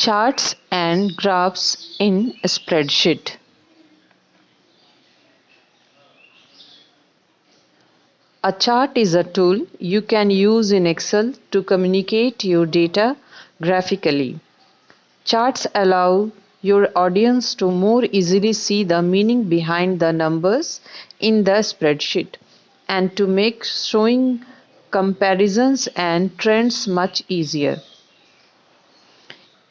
Charts and graphs in spreadsheet. A chart is a tool you can use in Excel to communicate your data graphically. Charts allow your audience to more easily see the meaning behind the numbers in the spreadsheet and to make showing comparisons and trends much easier.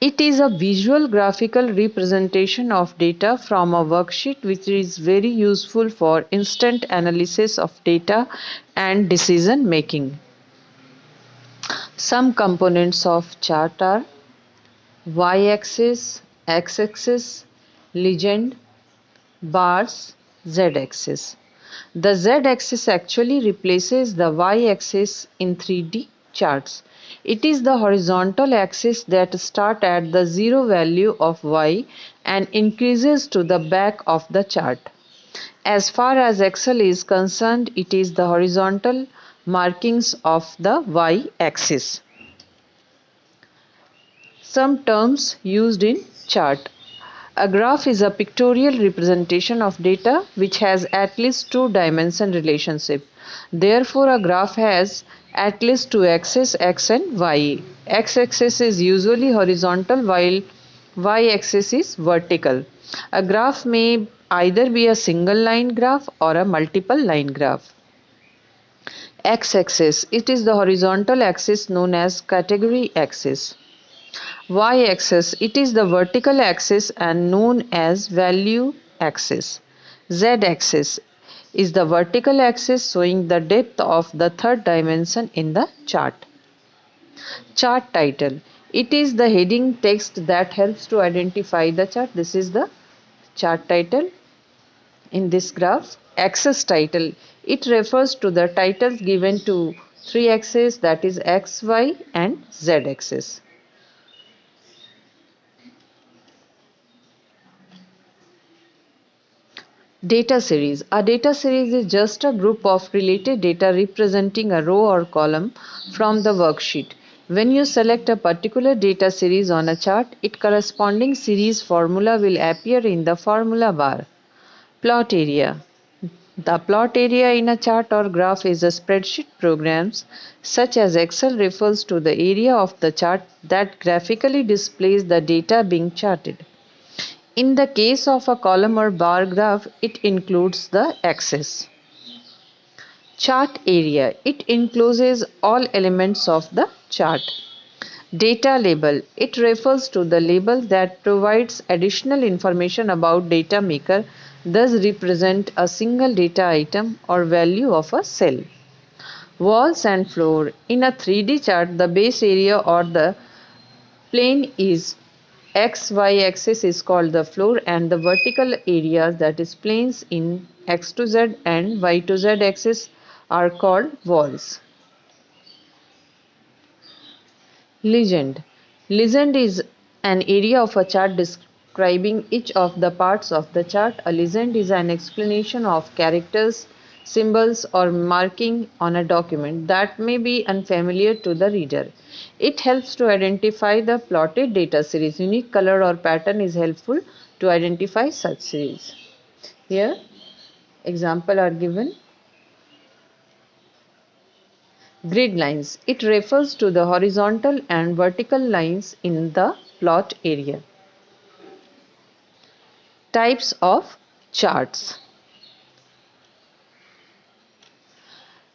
It is a visual graphical representation of data from a worksheet which is very useful for instant analysis of data and decision making. Some components of chart are y-axis, x-axis, legend, bars, z-axis. The z-axis actually replaces the y-axis in 3D charts. It is the horizontal axis that starts at the zero value of y and increases to the back of the chart. As far as Excel is concerned, it is the horizontal markings of the y-axis. Some terms used in chart. A graph is a pictorial representation of data which has at least two-dimension relationship. Therefore, a graph has at least two axes, x and y. X-axis is usually horizontal while y-axis is vertical. A graph may either be a single line graph or a multiple line graph. X-axis, it is the horizontal axis known as category axis. Y-axis, it is the vertical axis and known as value axis. Z-axis is the vertical axis showing the depth of the third dimension in the chart. Chart title, it is the heading text that helps to identify the chart. This is the chart title in this graph. Axis title, it refers to the titles given to three axes, that is x, y and z axis. Data series. A data series is just a group of related data representing a row or column from the worksheet. When you select a particular data series on a chart, its corresponding series formula will appear in the formula bar. Plot area. The plot area in a chart or graph is a spreadsheet programs such as Excel refers to the area of the chart that graphically displays the data being charted. In the case of a column or bar graph, it includes the axis. Chart area, it encloses all elements of the chart. Data label, it refers to the label that provides additional information about data maker, thus represent a single data item or value of a cell. Walls and floor, in a 3D chart, the base area or the plane is XY axis is called the floor and the vertical areas, that is planes in X to Z and Y to Z axis, are called walls. Legend. Legend is an area of a chart describing each of the parts of the chart. A legend is an explanation of characters, symbols or marking on a document that may be unfamiliar to the reader. It helps to identify the plotted data series. Unique color or pattern is helpful to identify such series. Here example are given. Grid lines. It refers to the horizontal and vertical lines in the plot area. Types of charts.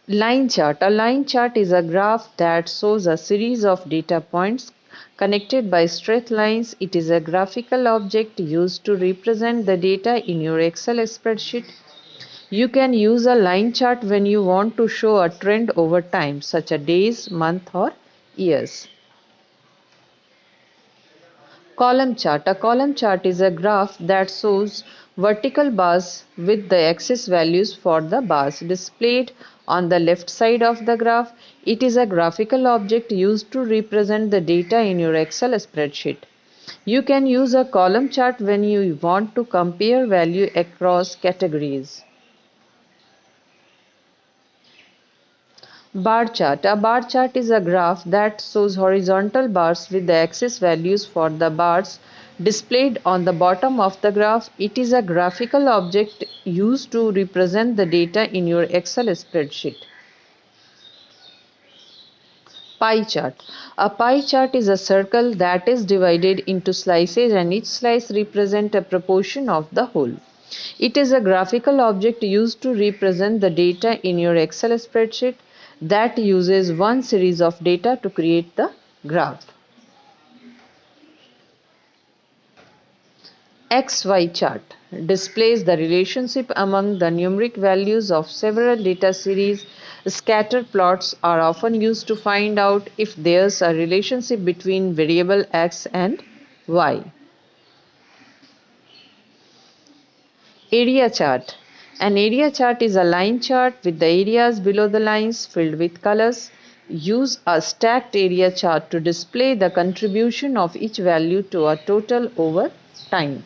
Line chart. A line chart is a graph that shows a series of data points connected by straight lines. It is a graphical object used to represent the data in your Excel spreadsheet. You can use a line chart when you want to show a trend over time, such as days, month or years. Column chart. A column chart is a graph that shows vertical bars with the axis values for the bars displayed on the left side of the graph. It is a graphical object used to represent the data in your Excel spreadsheet. You can use a column chart when you want to compare value across categories. Bar chart. A bar chart is a graph that shows horizontal bars with the axis values for the bars displayed on the bottom of the graph. It is a graphical object used to represent the data in your Excel spreadsheet. Pie chart. A pie chart is a circle that is divided into slices and each slice represents a proportion of the whole. It is a graphical object used to represent the data in your Excel spreadsheet that uses one series of data to create the graph. XY chart displays the relationship among the numeric values of several data series. Scatter plots are often used to find out if there's a relationship between variable X and Y. Area chart. An area chart is a line chart with the areas below the lines filled with colors. Use a stacked area chart to display the contribution of each value to a total over time.